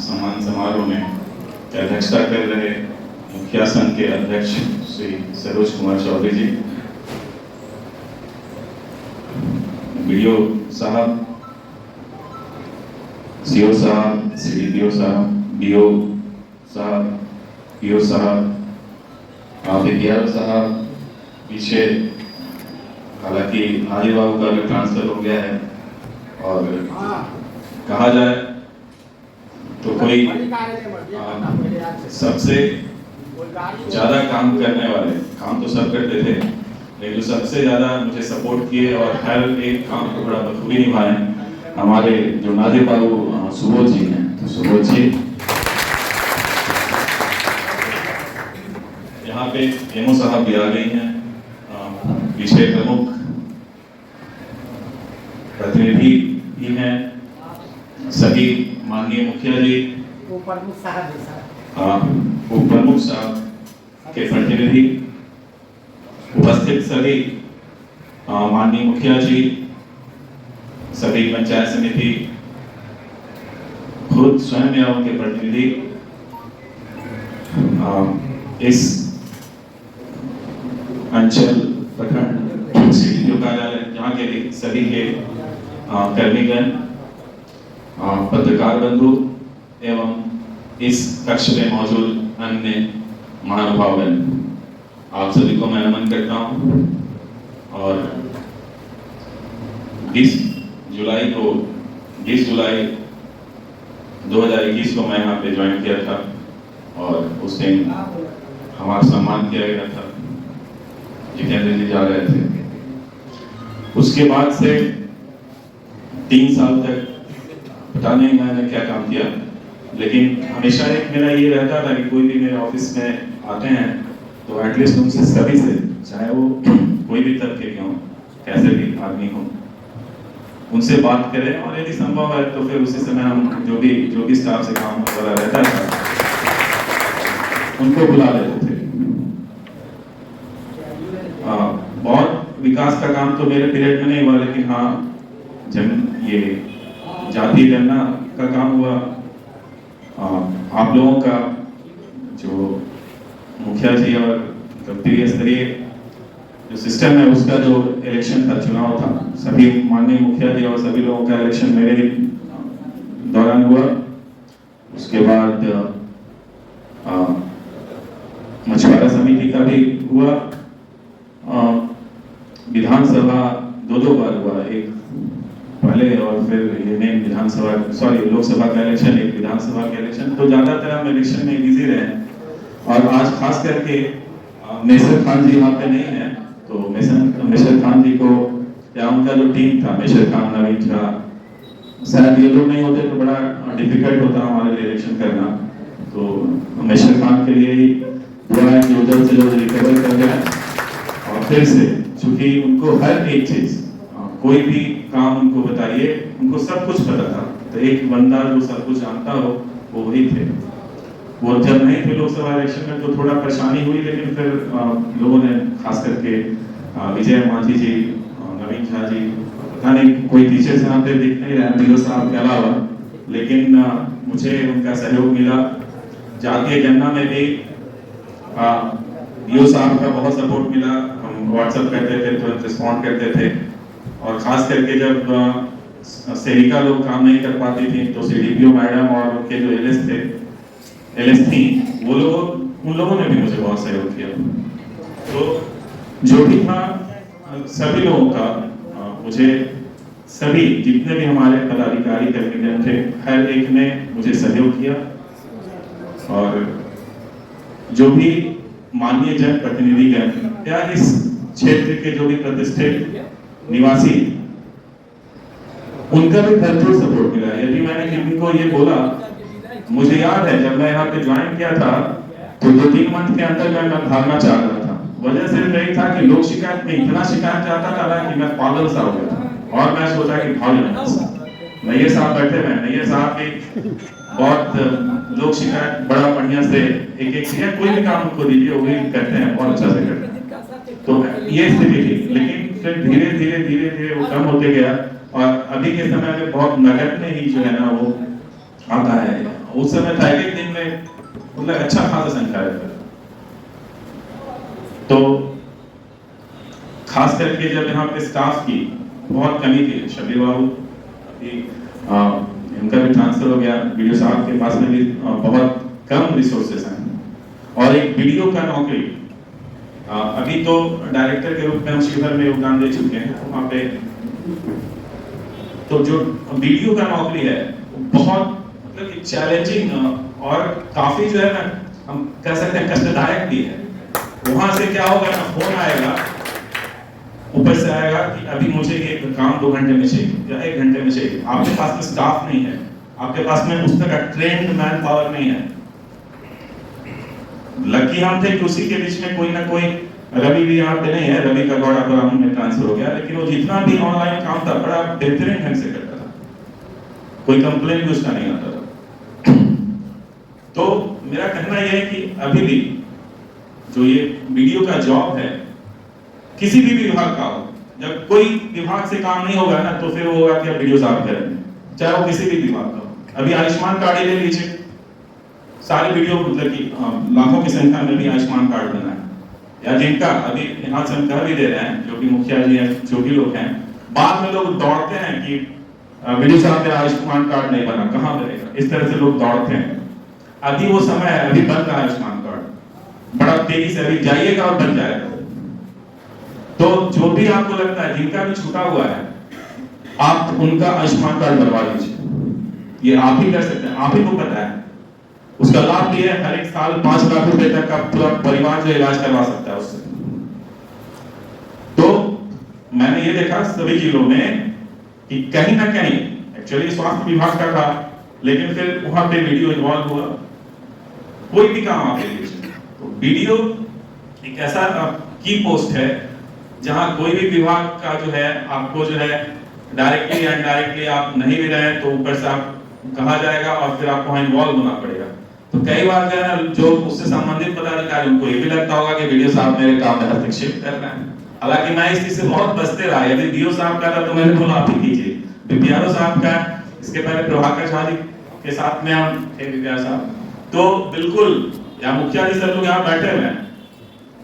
सम्मान समारोह में अध्यक्षता कर रहे मुखिया संघ के अध्यक्ष श्री सरोज कुमार चौधरी जी, बीडीओ साहब, सीओ साहब, सीडीपीओ साहब, बीओ साहब, पीओ साहब, बीपीआर साहब, पीछे हालांकि आदि बाबू का भी ट्रांसफर हो गया है और कहा जाए तो कोई सबसे ज्यादा काम करने वाले, काम तो सब करते थे लेकिन जो सबसे ज्यादा मुझे सपोर्ट किए और हर एक काम को बड़ा बखूबी निभाए हमारे जो नादिर बाबू सुबोध जी हैं। तो सुबोध जी यहाँ पे एमओ साहब भी आ गई हैं, पीछे प्रमुख प्रतिनिधि भी हैं, सभी माननीय मुखिया जी, उप प्रमुख साहब के प्रतिनिधि, उपस्थित सभी माननीय मुखिया जी, सभी पंचायत समिति, खुद स्वयं या उनके प्रतिनिधि, इस अंचल प्रखंड सीडीपीओ कार्यालय जहाँ के सभी के कर्मीगण, पत्रकार बंधु एवं इस कक्ष में मौजूद अन्य महानुभावगण, आप सभी को मैं नमन करता हूँ। और 20 जुलाई 2021 को मैं यहाँ पे ज्वाइन किया था और उस दिन हमारा सम्मान किया गया था, जितेंद्र जी जा रहे थे। उसके बाद से 3 साल तक पता नहीं मैंने क्या काम किया, लेकिन हमेशा एक मेरा ये रहता था कि कोई भी मेरे ऑफिस में आते हैं तो एटलीस्ट उनसे सभी से, चाहे वो कोई भी तरह के हों, कैसे भी आदमी हो, उनसे बात करें और यदि संभव है तो फिर उसी समय हम जो भी स्टाफ से काम वाला रहता था उनको बुला लेते थे। बहुत विकास का काम तो मेरे पीरियड में नहीं हुआ, लेकिन हाँ जब ये जाति गणना का काम हुआ, आप लोगों का जो मुखिया जी और त्रिस्तरीय स्तरीय जो सिस्टम है उसका जो इलेक्शन था, चुनाव था, सभी माननीय मुखिया जी और सभी लोगों का इलेक्शन मेरे दौरान हुआ। उसके बाद मछुआरा समिति का भी हुआ, विधानसभा 2 बार हुआ, एक पहले और फिर ये मेन लोकसभा का इलेक्शन, एक विधानसभा का इलेक्शन। तो ज्यादातर हम इलेक्शन में बिजी रहे और आज खास करके मेसर खान जी यहाँ पे नहीं है, तो मेसर खान जी को या उनका जो टीम था, मेसर खान, नवीन झा, शायद ये लोग नहीं होते तो बड़ा डिफिकल्ट होता हमारे लिए इलेक्शन करना। तो मेसर खान के लिए ही दुआ है कि जल्द से जल्द रिकवर कर जाए और फिर से, चूंकि उनको हर एक चीज, कोई भी काम उनको बताइए, उनको सब कुछ पता था। तो एक बंदा जो सब कुछ जानता हो वो वही थे। वो जब नहीं थे लोकसभा इलेक्शन में तो थोड़ा परेशानी हुई, लेकिन फिर लोगों ने खास करके विजय मांझी जी, नवीन झा जी, पता नहीं कोई पीछे से यहाँ पे दिख नहीं रहा बीओ साहब के अलावा, लेकिन मुझे उनका सहयोग मिला। जातीय गणना में भी बीओ साहब का बहुत सपोर्ट मिला, हम व्हाट्सएप करते थे तो रिस्पॉन्ड करते थे। और खास करके जब सेविका लोग काम नहीं कर पाती थी तो सीडीपीओ मैडम और उनके जो एलएस थी, वो लोग, उन लोगों ने भी मुझे बहुत सहयोग किया। तो जो भी था सभी लोगों का, मुझे सभी जितने भी हमारे पदाधिकारी कर्मचारी थे, हर एक ने मुझे सहयोग किया। और जो भी माननीय जनप्रतिनिधिगण या इस क्षेत्र के जो भी प्रतिष्ठित निवासी, उनका भी भरपूर सपोर्ट मिला। यदि मैंने किसी को ये बोला, मुझे याद है जब मैं यहाँ पे ज्वाइन किया था तो 2-3 मंथ के अंदर मैं भागना चाह रहा था। वजह सिर्फ यही था कि लोग शिकायत में इतना शिकायत चाहता था कि मैं पागल सा हो गया था और मैं सोचा कि भाग जाऊंगा। नैयर साहब बैठे हुए, नैयर साहब भी बहुत लोग शिकायत बड़ा बढ़िया से एक शिकायत, कोई भी काम उनको दीजिए वो भी करते हैं, बहुत अच्छा से करते हैं। तो ये स्थिति थी, लेकिन फिर धीरे धीरे वो कम होते गया और अभी के समय में बहुत नगद में ही जो है ना वो आता है उस समय था एक दिन में मतलब अच्छा खासा संख्या रहता था। तो खास करके जब यहाँ पे स्टाफ की बहुत कमी थी, शबीर बाबू इनका भी ट्रांसफर हो गया, वीडियो साहब के पास में भी बहुत कम रिसोर्सेस हैं, और एक वीडियो का नौकरी अभी तो डायरेक्टर के रूप में हम शिवहर में योगदान दे चुके हैं, तो वहाँ पे तो जो वीडियो का नौकरी है बहुत मतलब चैलेंजिंग और काफी जो है ना हम कह सकते हैं कष्टदायक भी है। वहां से क्या होगा ना, फोन आएगा ऊपर से आएगा कि अभी मुझे ये काम 2 घंटे में चाहिए या 1 घंटे में चाहिए। आपके पास में स्टाफ नहीं है, आपके पास में उस तरह का ट्रेंड मैन पावर नहीं है। लकी हम थे कि उसी के बीच में कोई ना कोई, रवि भी यहाँ पे नहीं है, रवि का गौड़ा ब्राह्मण में ट्रांसफर हो गया, लेकिन वो जितना भी ऑनलाइन काम था बड़ा बेहतरीन ढंग से करता था, कोई कंप्लेन भी उसका नहीं आता था। तो मेरा कहना यह है कि अभी भी जो ये वीडियो का जॉब है किसी भी विभाग का हो, जब कोई विभाग से काम नहीं होगा ना तो फिर वो होगा कि अब वीडियो साफ करेंगे, चाहे वो किसी भी विभाग का हो। अभी आयुष्मान कार्ड ही ले लीजिए, सारी वीडियो मतलब कि लाखों की संख्या में भी आयुष्मान कार्ड बना है, या जिनका अभी यहाँ से हम कह भी दे रहे हैं जो कि मुखिया जी हैं, जो भी लोग हैं, बाद में लोग दौड़ते हैं कि वीडियो साहब में आयुष्मान कार्ड नहीं बना, कहाँ बनेगा, इस तरह से लोग दौड़ते हैं। अभी वो समय है, अभी बन रहा है आयुष्मान कार्ड, बड़ा तेजी से अभी जाइएगा और बन जाएगा। तो जो भी आपको लगता है जिनका भी छूटा हुआ है, आप उनका आयुष्मान कार्ड बनवा लीजिए, ये आप ही कर सकते हैं, आप ही को पता है। उसका लाभ ये है, हर एक साल 5 लाख रुपए तक का पूरा परिवार जो इलाज करवा सकता है उससे। तो मैंने ये देखा सभी जिलों में कि कहीं ना कहीं एक्चुअली स्वास्थ्य विभाग का था, लेकिन फिर वहां पे वीडियो इन्वॉल्व हुआ। कोई भी काम आप ले लीजिए, तो वीडियो एक ऐसा की पोस्ट है जहां कोई भी विभाग का जो है आपको जो है डायरेक्टली या इनडायरेक्टली आप नहीं भी रहे तो ऊपर से आप कहा जाएगा और फिर आपको वहां इन्वॉल्व होना पड़ेगा। तो कई बार जो है ना जो उससे संबंधित पदाधिकारी उनको ये भी लगता होगा कि वीडियो साहब मेरे काम में हस्तक्षेप कर रहे हैं। हालांकि मैं इस चीज से बहुत बचते रहा, यदि वीडियो साहब का था तो मैंने बोला आप ही कीजिए। बीपीआरओ साहब का, इसके पहले प्रभाकर झा जी के साथ में हम थे बीपीआर साहब, तो बिल्कुल, या मुखिया जी सब लोग यहाँ बैठे हुए हैं,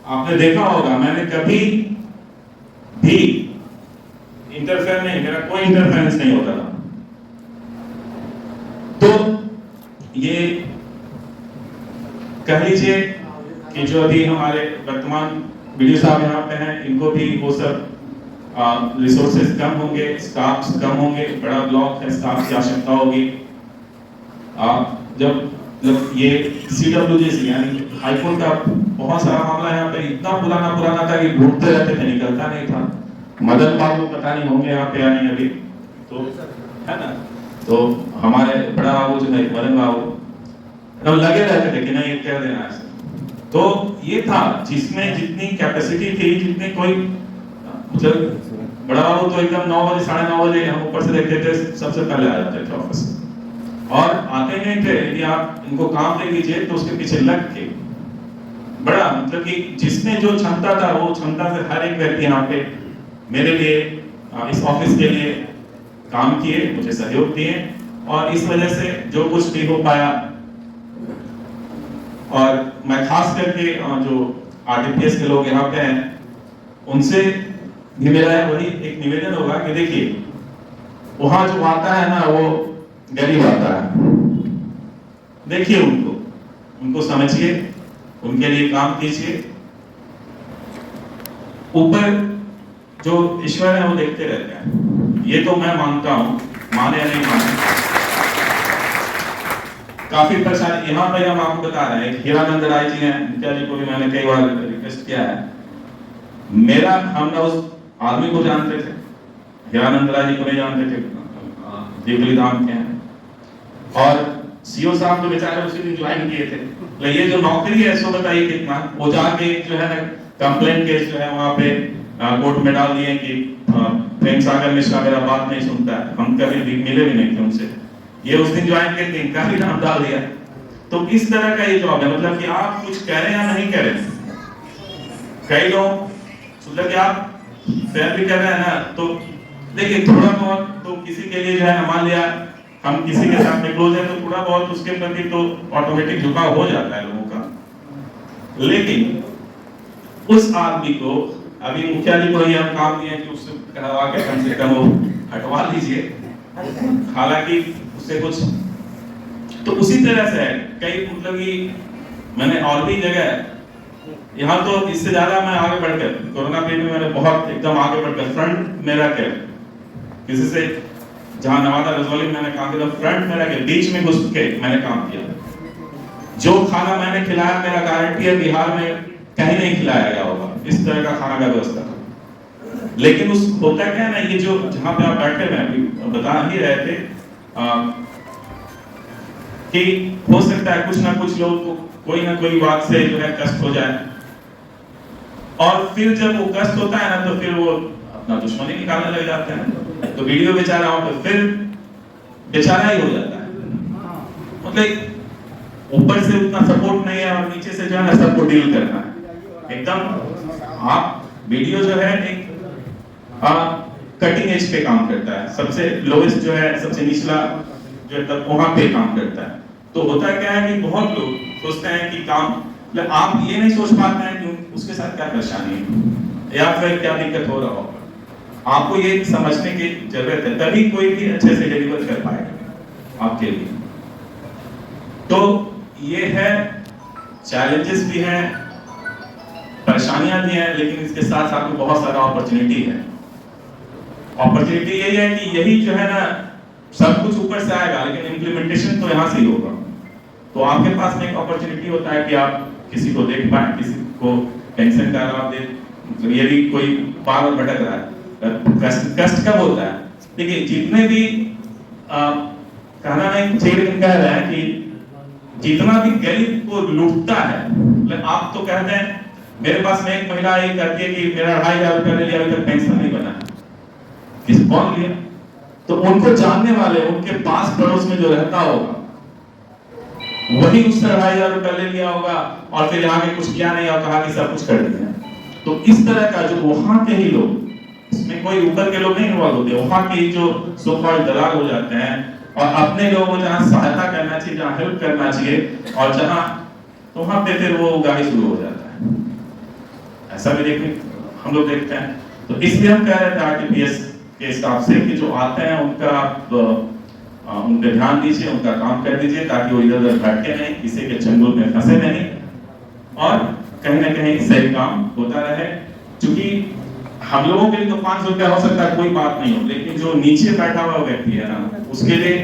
आपने देखा होगा मैंने कभी भी इंटरफेयर नहीं, मेरा कोई इंटरफेरेंस नहीं होता था। तो ये कह लीजिए कि जो अभी हमारे वर्तमान वीडियो साहब यहाँ पे हैं, इनको भी वो सब रिसोर्सेज कम होंगे, स्टाफ कम होंगे, बड़ा ब्लॉक है, स्टाफ की आवश्यकता होगी। जब ये CWJC यानी हाईकोर्ट का बहुत सारा मामला यहाँ पे इतना पुराना था कि ढूंढते रहते थे, निकलता नहीं था। मदन बाबू पता नहीं होंगे यहाँ पे या नहीं अभी, तो है ना, तो हमारे बड़ा बाबू जो है मदन बाबू, तो लगे रहते थे कि नहीं कर देना है। तो ये था जिसमें जितनी कैपेसिटी थी, जितने कोई मतलब बड़ा बाबू तो एकदम 9 बजे 9:30 बजे हम ऊपर से देखते थे, सबसे पहले आ जाते थे ऑफिस, और आते नहीं थे। यदि आप इनको काम दे दीजिए तो उसके पीछे लग के बड़ा मतलब कि जिसमें जो क्षमता था वो क्षमता से हर एक व्यक्ति यहाँ पे मेरे लिए इस ऑफिस के लिए काम किए, मुझे सहयोग दिए, और इस वजह से जो कुछ भी हो पाया। और मैं खास करके जो RTPS के लोग यहाँ पे हैं उनसे भी मेरा वही एक निवेदन होगा कि देखिए वहां जो आता है ना वो गरीब आता है, देखिए उनको समझिए, उनके लिए काम कीजिए। ऊपर जो ईश्वर है वो देखते रहते हैं, ये तो मैं मानता हूं, माने या नहीं माने। काफी परेशानी यहाँ पे हम आपको बता रहे हैं, हीरानंद राय जी हैं, मुखिया जी को भी मैंने कई बार रिक्वेस्ट किया है। मेरा हम ना उस आदमी को जानते थे, हीरानंद राय जी को नहीं जानते थे, देवली धाम के हैं, और सीओ साहब तो बेचारे उसी दिन ज्वाइन किए थे। ये जो नौकरी है इसको बताइए कितना, वो जाके जो है ना कंप्लेंट केस जो है वहाँ पे कोर्ट में डाल दिए कि प्रेम सागर मिश्रा मेरा बात नहीं सुनता है, हम कभी भी मिले भी नहीं थे उनसे, ये उस दिन ज्वाइन के दिन का भी नाम डाल दिया। तो इस तरह का ये जॉब है, मतलब कि आप कुछ कह रहे हैं या नहीं कह रहे हैं। कई लोग मतलब कि आप फेयर भी कर रहे हैं ना, तो देखिए थोड़ा बहुत तो किसी के लिए जो है मान लिया हम किसी के साथ में क्लोज है तो थोड़ा बहुत उसके प्रति तो ऑटोमेटिक झुकाव हो जाता है लोगों का। लेकिन उस आदमी को अभी मुखिया जी को ही हम काम दिए कि उससे कहवा के कम से कम वो हटवा लीजिए, हालांकि उससे कुछ तो उसी तरह से है कई मतलब कि मैंने और भी जगह यहाँ तो इससे ज्यादा मैं आगे बढ़कर कोरोना पीरियड में मैंने बहुत एकदम आगे बढ़कर फ्रंट में रह के किसी से जहां नवादा रजौली में मैंने काम किया फ्रंट में रह के बीच में घुस के मैंने काम किया। जो खाना मैंने खिलाया मेरा गारंटी है बिहार में कहीं नहीं खिलाया गया होगा इस तरह का खाना का व्यवस्था। लेकिन उस होता क्या है ना, ये जो जहां पे आप बैठे हुए अभी बता ही रहे थे कि हो सकता है कुछ ना कुछ लोग को कोई ना कोई बात से जो है कष्ट हो जाए, और फिर जब वो कष्ट होता है ना तो फिर वो अपना दुश्मनी निकालने लग जाते हैं। तो वीडियो बेचारा हो तो फिर बेचारा ही हो जाता है। मतलब ऊपर से उतना सपोर्ट नहीं है और नीचे से जो है ना सबको डील करना है एकदम। आप वीडियो जो है एक कटिंग एज पे काम करता है, सबसे लोएस्ट जो है सबसे निचला जो है तब वहां पे काम करता है। तो होता क्या है कि बहुत लोग सोचते हैं कि काम मतलब आप ये नहीं सोच पाते हैं कि उसके साथ क्या परेशानी है या फिर क्या दिक्कत हो रहा होगा। आपको ये समझने की जरूरत है, तभी कोई भी अच्छे से डिलीवर कर पाएगा आपके लिए। तो ये है, चैलेंजेस भी हैं, परेशानियां भी हैं, लेकिन इसके साथ साथ में बहुत सारा अपॉर्चुनिटी है। अपॉर्चुनिटी यही है कि यही जो है ना सब कुछ ऊपर से आएगा लेकिन इम्प्लीमेंटेशन तो यहाँ से ही होगा। तो आपके पास में एक अपॉर्चुनिटी होता है कि आप किसी को देख पाए, किसी को टेंशन का आप दे, मतलब ये भी कोई पार और भटक रहा है, कष्ट कब होता है। देखिए जितने भी कहना नहीं चाहिए कह रहा है कि जितना भी गरीब को लूटता है, मतलब आप तो कहते हैं मेरे पास में एक महिला ये कहती है कि मेरा 2,500 रुपया ले लिया अभी तक पेंशन नहीं बना, किस कौन लिया? तो उनको जानने वाले उनके पास पड़ोस में जो रहता होगा वही उससे 2,500 रुपया ले लिया होगा और फिर यहाँ के कुछ किया नहीं और कहा कि सब कुछ कर दिया। तो इस तरह का जो वहां के ही लोग, इसमें कोई ऊपर के लोग नहीं इन्वॉल्व होते, वहां के ही जो सो कॉल्ड दलाल हो जाते हैं और अपने लोगों को जहाँ सहायता करना चाहिए, जहाँ हेल्प करना चाहिए और जहाँ तो वहां पे फिर वो गाड़ी शुरू हो जाता है। ऐसा भी हम लोग देखते हैं। तो इसलिए हम कह रहे थे आरटीपीएस के स्टाफ से कि जो आते हैं उनका आप उन पे ध्यान दीजिए, उनका काम कर दीजिए ताकि वो इधर उधर भटके नहीं, किसी के चंगुल में फंसे नहीं और कहीं ना कहीं सही काम होता रहे। क्योंकि हम लोगों के लिए तो 500 रुपया हो सकता है कोई बात नहीं हो, लेकिन जो नीचे बैठा हुआ व्यक्ति है ना उसके लिए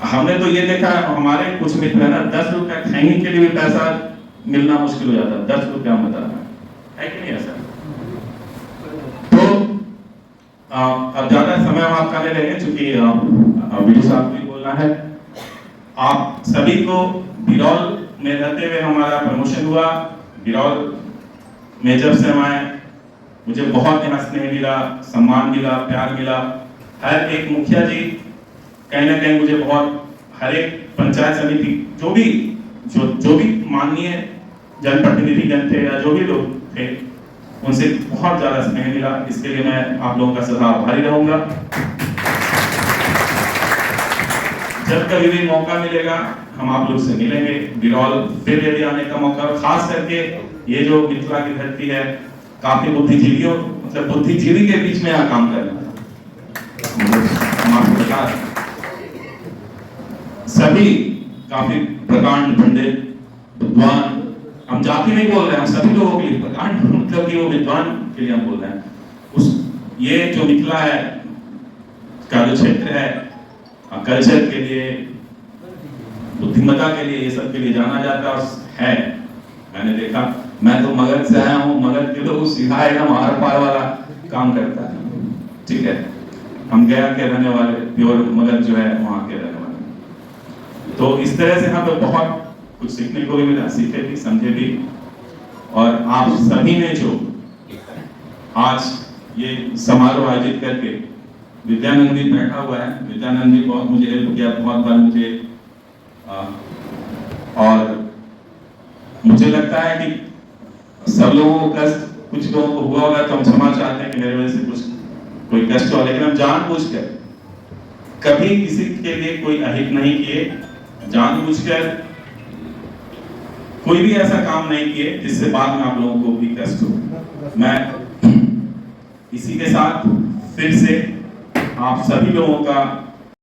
हमने तो ये देखा, हमारे कुछ मित्र है ना 10 रुपया खाने के लिए भी पैसा मिलना मुश्किल हो जाता है। 10 रुपया हम बता है कि नहीं ऐसा? तो अब ज्यादा समय हम आपका ले लेंगे क्योंकि वीडियो साहब भी बोलना है। आप सभी को बिरौल में रहते हुए हमारा प्रमोशन हुआ। बिरौल में जब से हम आए मुझे बहुत यहाँ स्नेह मिला, सम्मान मिला, प्यार मिला। हर एक मुखिया जी कहीं ना कहीं मुझे बहुत, हर एक पंचायत समिति जो भी माननीय जनप्रतिनिधि जन थे या जो भी लोग थे उनसे बहुत ज्यादा स्नेह मिला। इसके लिए मैं आप लोगों का सदा आभारी रहूंगा। जब कभी भी मौका मिलेगा हम आप लोग से मिलेंगे। बिरौल फिर यदि आने का मौका, खास करके ये जो मिथिला की धरती है, काफी बुद्धिजीवियों मतलब बुद्धिजीवी के बीच में यहाँ काम करना हम आपको बता रहे। सभी काफी प्रकांड पंडित विद्वान, हम जाति नहीं बोल रहे हैं, हम सभी लोगों के लिए प्रकांड मतलब कि वो विद्वान के लिए हम बोल रहे हैं। उस ये जो मिथिला है का जो क्षेत्र है कल्चर के लिए, बुद्धिमत्ता के लिए, ये सब के लिए जाना जाता है। मैंने देखा, मैं तो मगध से आया हूँ, मगध के लोग सीधा एकदम आर पार वाला काम करता है, ठीक है। हम गया के रहने वाले प्योर मगध जो है वहां के रहने वाले। तो इस तरह से यहाँ पे बहुत कुछ सीखने को भी मिला, सीखे भी, समझे भी। और आप सभी ने जो आज ये समारोह आयोजित करके, विद्यानंद भी बैठा हुआ है, विद्यानंद भी बहुत मुझे हेल्प किया, बहुत बार मुझे और मुझे लगता है कि सब लोगों को कष्ट, कुछ लोगों को हुआ होगा तो हम क्षमा चाहते हैं कि मेरे वजह से कुछ कोई कष्ट हुआ, लेकिन हम जानबूझकर कभी किसी के लिए कोई अहित नहीं किए, जानबूझकर कोई भी ऐसा काम नहीं किए जिससे बाद में आप लोगों को भी कष्ट हो। मैं इसी के साथ फिर से आप सभी लोगों का